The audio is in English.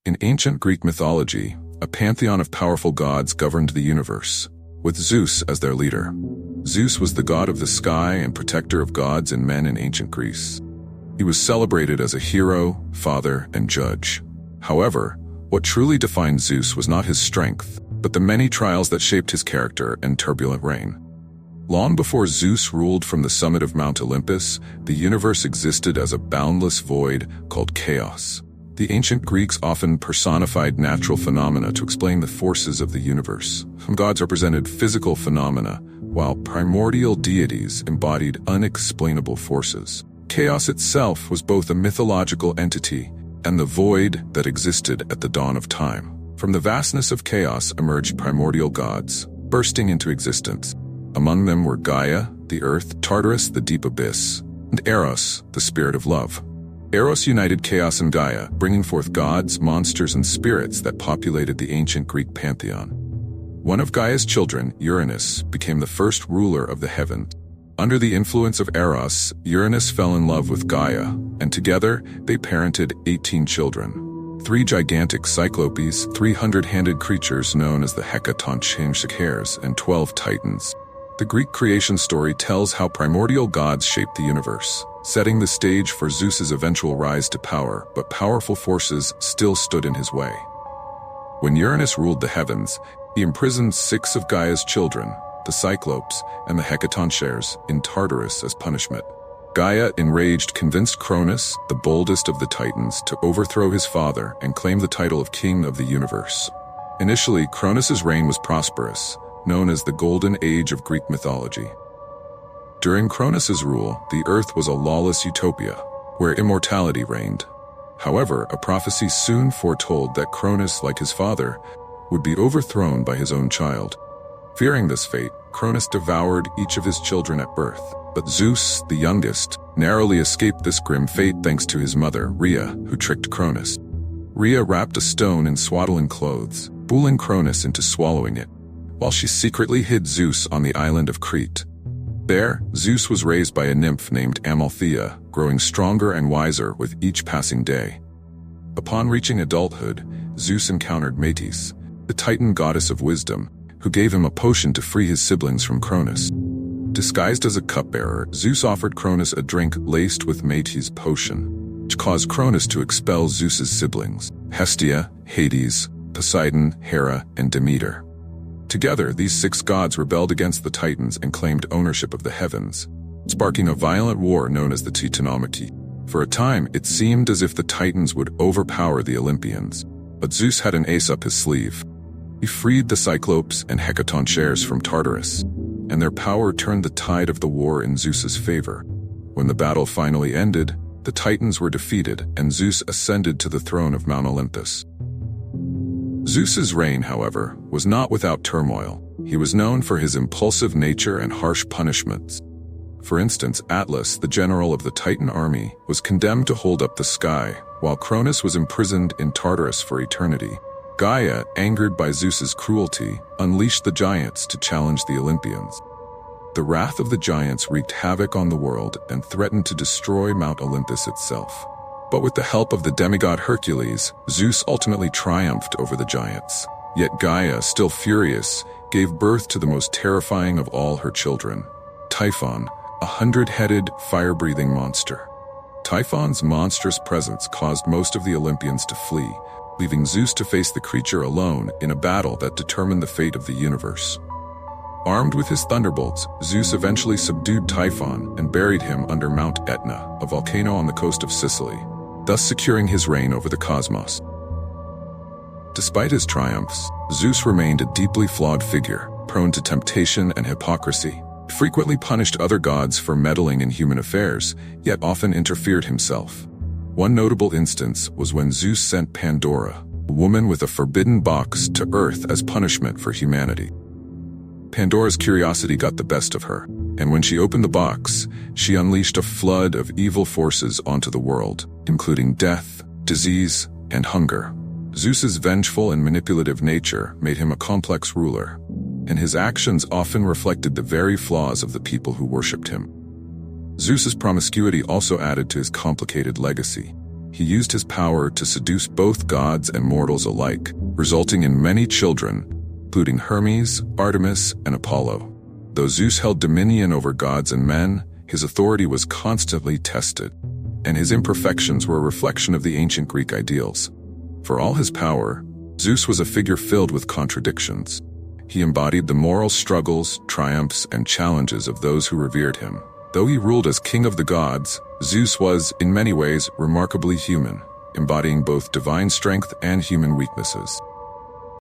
In ancient Greek mythology, a pantheon of powerful gods governed the universe, with Zeus as their leader. Zeus was the god of the sky and protector of gods and men in ancient Greece. He was celebrated as a hero, father, and judge. However, what truly defined Zeus was not his strength, but the many trials that shaped his character and turbulent reign. Long before Zeus ruled from the summit of Mount Olympus, the universe existed as a boundless void called chaos. The ancient Greeks often personified natural phenomena to explain the forces of the universe. Some gods represented physical phenomena, while primordial deities embodied unexplainable forces. Chaos itself was both a mythological entity and the void that existed at the dawn of time. From the vastness of chaos emerged primordial gods, bursting into existence. Among them were Gaia, the earth, Tartarus, the deep abyss, and Eros, the spirit of love. Eros united chaos and Gaia, bringing forth gods, monsters, and spirits that populated the ancient Greek pantheon. One of Gaia's children, Uranus, became the first ruler of the heavens. Under the influence of Eros, Uranus fell in love with Gaia, and together they parented 18 children. 3 gigantic cyclopes, 300-handed creatures known as the Titanomachy, and 12 titans. The Greek creation story tells how primordial gods shaped the universe, setting the stage for Zeus's eventual rise to power, but powerful forces still stood in his way. When Uranus ruled the heavens, he imprisoned 6 of Gaia's children, the Cyclopes and the Hecatonchyres, in Tartarus as punishment. Gaia, enraged, convinced Cronus, the boldest of the Titans, to overthrow his father and claim the title of King of the Universe. Initially, Cronus's reign was prosperous, known as the Golden Age of Greek mythology. During Cronus's rule, the Earth was a lawless utopia, where immortality reigned. However, a prophecy soon foretold that Cronus, like his father, would be overthrown by his own child. Fearing this fate, Cronus devoured each of his children at birth. But Zeus, the youngest, narrowly escaped this grim fate thanks to his mother, Rhea, who tricked Cronus. Rhea wrapped a stone in swaddling clothes, fooling Cronus into swallowing it, while she secretly hid Zeus on the island of Crete. There, Zeus was raised by a nymph named Amalthea, growing stronger and wiser with each passing day. Upon reaching adulthood, Zeus encountered Metis, the Titan goddess of wisdom, who gave him a potion to free his siblings from Cronus. Disguised as a cupbearer, Zeus offered Cronus a drink laced with Metis' potion, which caused Cronus to expel Zeus's siblings, Hestia, Hades, Poseidon, Hera, and Demeter. Together, these 6 gods rebelled against the Titans and claimed ownership of the heavens, sparking a violent war known as the Titanomachy. For a time, it seemed as if the Titans would overpower the Olympians, but Zeus had an ace up his sleeve. He freed the Cyclopes and Hecatonchyres from Tartarus, and their power turned the tide of the war in Zeus's favor. When the battle finally ended, the Titans were defeated and Zeus ascended to the throne of Mount Olympus. Zeus's reign, however, was not without turmoil. He was known for his impulsive nature and harsh punishments. For instance, Atlas, the general of the Titan army, was condemned to hold up the sky, while Cronus was imprisoned in Tartarus for eternity. Gaia, angered by Zeus's cruelty, unleashed the giants to challenge the Olympians. The wrath of the giants wreaked havoc on the world and threatened to destroy Mount Olympus itself. But with the help of the demigod Hercules, Zeus ultimately triumphed over the giants. Yet Gaia, still furious, gave birth to the most terrifying of all her children, Typhon, a 100-headed, fire-breathing monster. Typhon's monstrous presence caused most of the Olympians to flee, leaving Zeus to face the creature alone in a battle that determined the fate of the universe. Armed with his thunderbolts, Zeus eventually subdued Typhon and buried him under Mount Etna, a volcano on the coast of Sicily, thus securing his reign over the cosmos. Despite his triumphs, Zeus remained a deeply flawed figure, prone to temptation and hypocrisy. He frequently punished other gods for meddling in human affairs, yet often interfered himself. One notable instance was when Zeus sent Pandora, a woman with a forbidden box, to Earth as punishment for humanity. Pandora's curiosity got the best of her, and when she opened the box, she unleashed a flood of evil forces onto the world, including death, disease, and hunger. Zeus's vengeful and manipulative nature made him a complex ruler, and his actions often reflected the very flaws of the people who worshipped him. Zeus's promiscuity also added to his complicated legacy. He used his power to seduce both gods and mortals alike, resulting in many children, including Hermes, Artemis, and Apollo. Though Zeus held dominion over gods and men, his authority was constantly tested, and his imperfections were a reflection of the ancient Greek ideals. For all his power, Zeus was a figure filled with contradictions. He embodied the moral struggles, triumphs, and challenges of those who revered him. Though he ruled as king of the gods, Zeus was, in many ways, remarkably human, embodying both divine strength and human weaknesses.